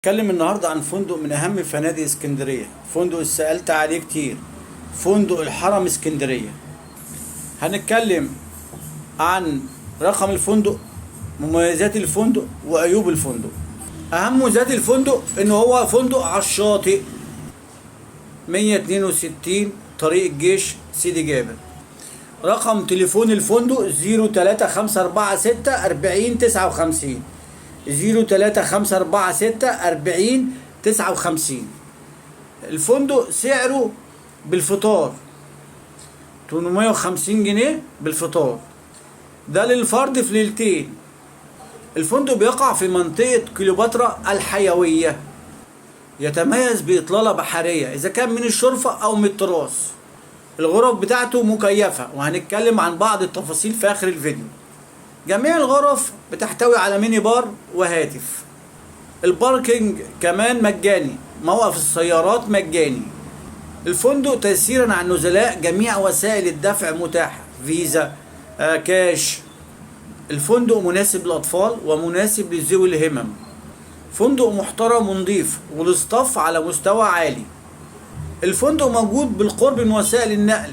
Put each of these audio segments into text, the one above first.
هنتكلم النهارده عن فندق من اهم فنادق اسكندريه، فندق سألت عليه كتير، فندق الحرم اسكندريه. هنتكلم عن رقم الفندق، مميزات الفندق، وعيوب الفندق. اهم مميزات الفندق ان هو فندق على الشاطئ، 162 طريق الجيش سيدي جابر. رقم تليفون الفندق 03546 4059 03546 4059. الفندق سعره بالفطار 850 جنيه بالفطار، ده للفرد في ليلتين. الفندق بيقع في منطقة كليوباترا الحيوية، يتميز بإطلالة بحرية إذا كان من الشرفة أو من التراس. الغرف بتاعته مكيفة، وهنتكلم عن بعض التفاصيل في آخر الفيديو. جميع الغرف بتحتوي على ميني بار وهاتف. الباركينج كمان مجاني، موقف السيارات مجاني. الفندق تيسيرا على النزلاء جميع وسائل الدفع متاحة، فيزا، كاش. الفندق مناسب للأطفال ومناسب لذوي الهمم. فندق محترم ونضيف، والاستاف على مستوى عالي. الفندق موجود بالقرب من وسائل النقل،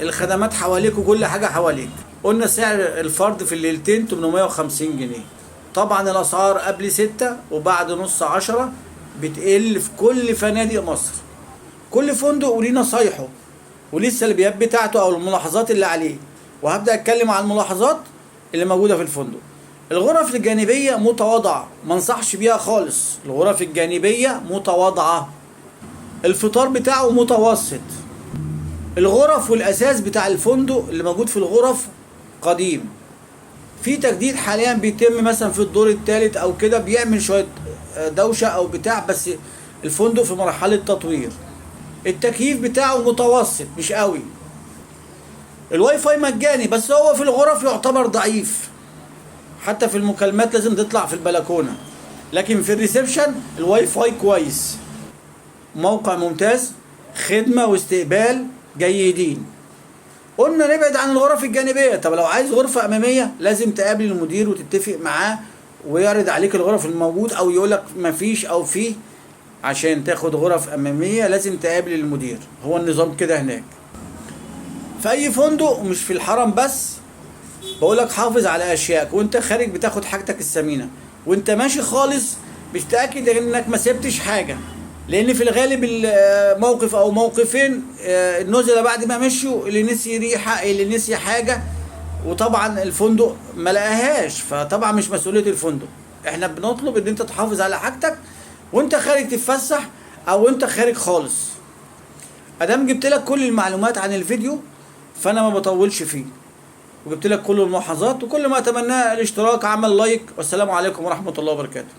الخدمات حواليك وكل حاجة حواليك. قلنا سعر الفرد في الليلتين 850 جنيه. طبعا الأسعار قبل 6 وبعد نص 10 بتقل في كل فنادق مصر. كل فندق وليه نصايحه وليه السلبيات بتاعته أو الملاحظات اللي عليه، وهبدأ أتكلم عن الملاحظات اللي موجودة في الفندق. الغرف الجانبية متواضعة، ما انصحش بيها خالص. الغرف الجانبية متواضعة. الفطار بتاعه متوسط. الغرف والاساس بتاع الفندق اللي موجود في الغرف قديم. في تجديد حاليا بيتم مثلا في الدور الثالث او كده، بيعمل شويه دوشه او بتاع، بس الفندق في مرحله تطوير. التكييف بتاعه متوسط مش قوي. الواي فاي مجاني، بس هو في الغرف يعتبر ضعيف، حتى في المكالمات لازم تطلع في البلكونه. لكن في الريسبشن الواي فاي كويس. موقع ممتاز، خدمه واستقبال جيدين. قلنا نبعد عن الغرف الجانبيه. طب لو عايز غرفه اماميه لازم تقابل المدير وتتفق معاه ويعرض عليك الغرف الموجود، او يقولك مفيش او فيه. عشان تاخد غرف اماميه لازم تقابل المدير، هو النظام كده هناك. في اي فندق مش في الحرم بس، بقولك حافظ على اشيائك وانت خارج، بتاخد حاجتك الثمينه. وانت ماشي خالص بتتاكد انك ما سبتش حاجه، لان في الغالب الموقف او موقفين النزلاء بعد ما مشوا، اللي نسي ريحه، اللي نسي حاجه، وطبعا الفندق ما لقاهاش، فطبعا مش مسؤوليه الفندق. احنا بنطلب ان انت تحافظ على حاجتك وانت خارج تتفسح او انت خارج خالص. ادام جبت لك كل المعلومات عن الفيديو فانا ما بطولش فيه، وجبت لك كل الملاحظات، وكل ما اتمناه الاشتراك، عمل لايك. والسلام عليكم ورحمه الله وبركاته.